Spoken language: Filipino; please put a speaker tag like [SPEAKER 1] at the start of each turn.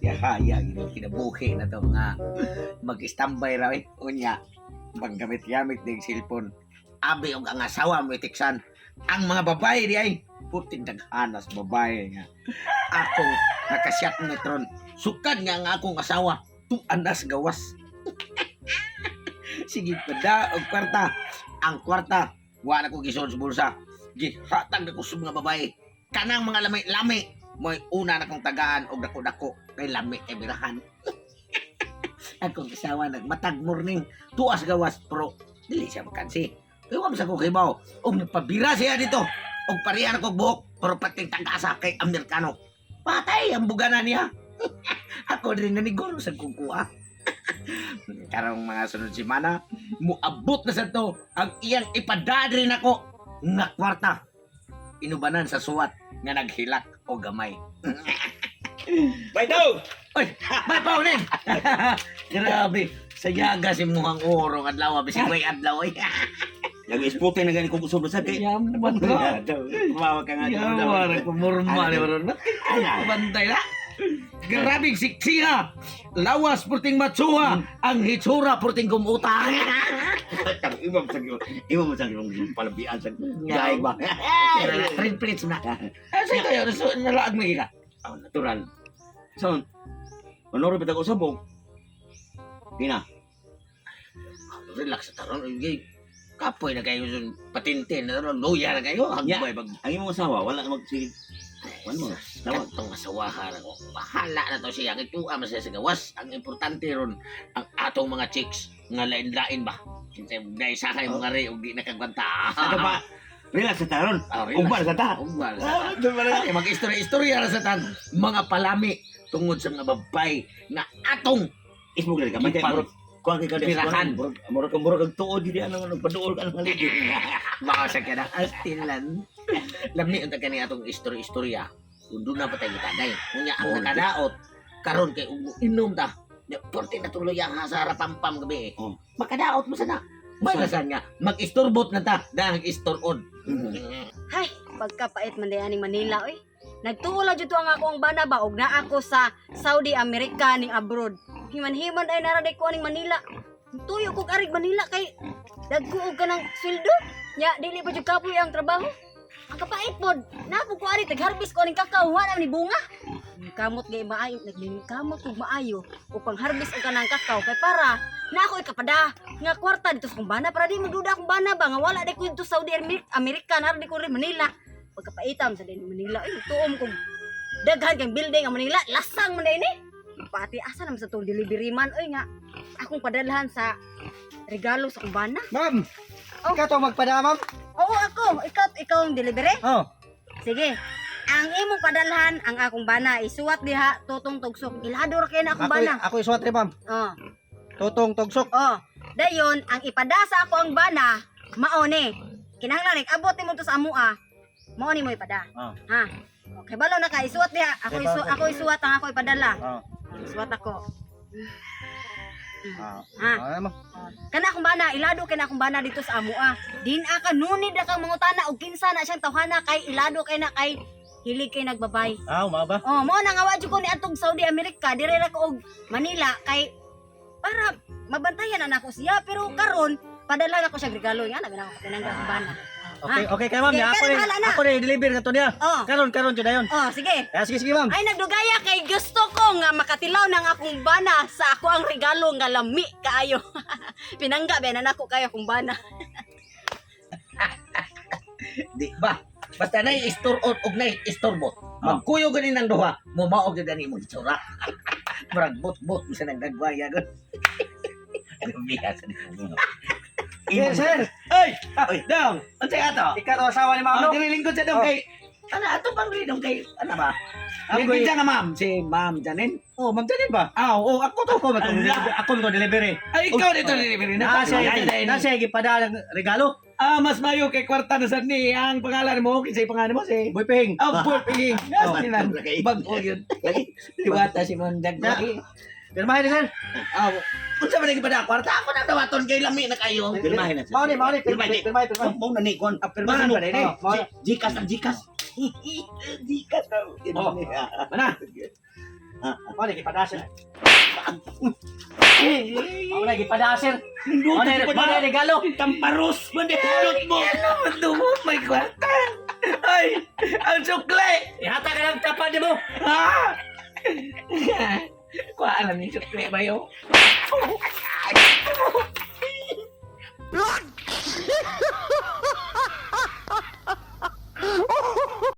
[SPEAKER 1] Yahaya, kinabuhi na to nga. Mag-standby raw unya. Paggamit-gamit ng cellphone. Abi og ang asawa mo itiksan. Ang mga babae di ay puting daghanas babae nga. Akong nakasyat metron. Sukad nga ang akong asawa. Anas gawas. Sige pa da og kwarta. Ang kwarta, wala ko gison sa bulsa. Gihatag ako sa mga babae. Kanang mga lami-lami. Mo'y una na kong tagaan og dako-dako kay lami kay birahan. Akong asawa nagmatag morning. Tuas gawas pero dili siya makansi. Iwam sa kukibaw. Og nagpabira siya dito. Og parihan ako buhok pero pating tagasa kay Amerikano. Patay ang bugana niya. Ako rin naniguro sa kukuha. Karong mga sunod simana, muabot na sa to ang iyang ipadadri nako nga kwarta. Inubanan sa suwat nga naghilak o gamay.
[SPEAKER 2] Bay daw!
[SPEAKER 1] Oy, may paunin! Grabe, sa yaga si muhang urong adlaw, bisig may adlaw.
[SPEAKER 2] Nag-isputin na gani kung kusog sa kay.
[SPEAKER 1] Yaman ka.
[SPEAKER 2] Kumawag ka nga.
[SPEAKER 1] Yaman, kumurma ni Maron. Bantay na. Grabing siksiha. Lawas purting matsuha. Ang hitsura purting gumuta.
[SPEAKER 2] Iba mo sa yung palabian sa daig ba?
[SPEAKER 1] Red plates na. Sige kayo, nalaag mo ka.
[SPEAKER 2] Natural. So, manoro bitag usabog. Di na.
[SPEAKER 1] Relax sa taron. Kapoy na kayo patintin na taron. Luya na kayo. Hagbay pag...
[SPEAKER 2] Ang imong asawa, wala na magsige. Ano mo? Tawag.
[SPEAKER 1] Kantong asawahan ako. Bahala na to siya. Ito ang masaya sa gawas. Ang importante ron, ang atong mga chicks nga lain-lain ba? Kinsay dahil sa kayo mga rin, di nakagwanta.
[SPEAKER 2] Ano ba? Relax sa taron. Umbal sa ta.
[SPEAKER 1] Umbal sa ta. Mag-istorya-istorya na sa tan. Mga palami tungod sa mga babay na atong
[SPEAKER 2] Ismog na ka. May
[SPEAKER 1] Ipang-
[SPEAKER 2] kuha kay kada
[SPEAKER 1] Pirahan.
[SPEAKER 2] Murag kag tuod di ano nagpaduol ka ng haligi.
[SPEAKER 1] baka sa kada astilan. Lami ang kani atong istorya-istorya. Kundo na patay kita day. Kunya ang nakadaot karon kay inom ta. Porte na tuloy ang sa harapampam gabi.
[SPEAKER 2] Oh.
[SPEAKER 1] Makadaot mo sana. Bagasan nga mag-istorbot na ta dahil istorod.
[SPEAKER 3] Hay, pagkapait man dayaning Manila oy. Nagtuo la jud to ang akong bana ba og naa ako sa Saudi America ning abroad. Himan-himan ay naraday ko ning Manila. Tuyo ko arig Manila kay dagko og kanang sweldo. Nya dili pa jud kapoy ang trabaho. Ang kapait pod, napo ko ari tag-harvest ko ning kakao wa na ni bunga. Kamot gay maayo, nagkamot og maayo o pang-harvest og kanang kakao kay para na ako ikapada nga kwarta dito sa kumbana para di magduda akong bana ba nga wala day ko dito Saudi America na di ko rin Manila. Pagkapaitam sa din Manila ay tuom ko daghan kang building ang Manila lasang man ini. Pati asa naman sa tong delivery man oy nga akong padalhan sa regalo sa kumbana.
[SPEAKER 4] Ma'am,
[SPEAKER 3] Oh.
[SPEAKER 4] ikaw to magpada, ma'am?
[SPEAKER 3] Oo ako, ikaw ang delivery.
[SPEAKER 4] Oh.
[SPEAKER 3] Sige. Ang imong padalhan ang akong bana isuwat diha tutong tugsok. Ilado ra kay na akong bana.
[SPEAKER 4] Ako isuwat rin, ma'am.
[SPEAKER 3] Oh.
[SPEAKER 4] Tutong tugsok.
[SPEAKER 3] Oh. Dayon ang ipadasa ako ang bana mao ni. Kinahanglan abot nimo to sa amua. Mao ni mo ipada.
[SPEAKER 4] Oh.
[SPEAKER 3] Ha. Okay, balo na ka isuwat diha. Ako isuwat ang ako ipadala.
[SPEAKER 4] Oh.
[SPEAKER 3] Isuwat ako.
[SPEAKER 4] Ah.
[SPEAKER 3] Ha.
[SPEAKER 4] Ma'am.
[SPEAKER 3] Kana akong bana, ilado kay na akong bana dito sa amua. Din aka nunid na kang mangutana og kinsa na siyang tawhana kay ilado kay na kay hilig kay nagbabay.
[SPEAKER 4] Umaba.
[SPEAKER 3] Oh, mo nang awa jud ko ni atong Saudi America, dire ra ko og Manila kay para mabantayan na nako siya pero karon padala na ko siya regalo nga na ako pinangga akong bana.
[SPEAKER 4] Okay, kay ma'am.
[SPEAKER 3] Sige,
[SPEAKER 4] Ako
[SPEAKER 3] karon hala na.
[SPEAKER 4] ako rin deliver na to niya.
[SPEAKER 3] Oh.
[SPEAKER 4] Karon jud dayon.
[SPEAKER 3] Oh, sige.
[SPEAKER 4] Sige, ma'am.
[SPEAKER 3] Ay nagdugaya kay gusto ko nga makatilaw ng akong bana sa ako ang regalo nga lami kaayo. Pinangga ba na nako kayo akong bana.
[SPEAKER 1] Di ba? Basta na istorod og na istorbot. Magkuyo ganin ng duha, mumaog gani mo itsura. Murag bot-bot sa nagdagwaya gon. Ano biya sa nito?
[SPEAKER 4] Yes, sir.
[SPEAKER 1] Ay, dong. Unsay ato?
[SPEAKER 4] Ikaw to asawa ni ma'am,
[SPEAKER 1] Ano
[SPEAKER 4] no?
[SPEAKER 1] dilingkod sa dong kay ano ato bang dong kay ano ba? Ang
[SPEAKER 4] Ako'y-
[SPEAKER 1] pinsa nga ma'am, si Ma'am Janin.
[SPEAKER 4] Oh, ma'am Janin ba?
[SPEAKER 1] Oo, ako to.
[SPEAKER 4] Ako mo to delivery.
[SPEAKER 1] Ay, ikaw dito delivery na.
[SPEAKER 4] Nasa gipada ng regalo.
[SPEAKER 1] Mas mayo kay kwarta na sa ni ang pangalan mo, kinsay pangalan mo si
[SPEAKER 4] Boy Ping.
[SPEAKER 1] Boy Ping. Sinan. Bag o yun. Liwata si Ma'am Janin.
[SPEAKER 4] Pirmahin ni sir.
[SPEAKER 1] Unsa man gipada kwarta ako na dawaton kay lami na kayo.
[SPEAKER 2] Pirmahin na.
[SPEAKER 4] Mao ni. Pirmahin.
[SPEAKER 2] Mo na ni kon.
[SPEAKER 1] Pirmahan ba din eh?
[SPEAKER 4] Oh,
[SPEAKER 2] Jikas ang jikas. Di ka sa...
[SPEAKER 4] Oh. Mana? Ako na gipadasir. Ako na gipadasir. Ako na regalo.
[SPEAKER 2] Tamparos man din hulot mo.
[SPEAKER 1] Ano may kwarta? Ay, ang sukle!
[SPEAKER 4] Ihata ka ng tapat di mo.
[SPEAKER 1] Ha? Kuha alam ni sukle ba yun?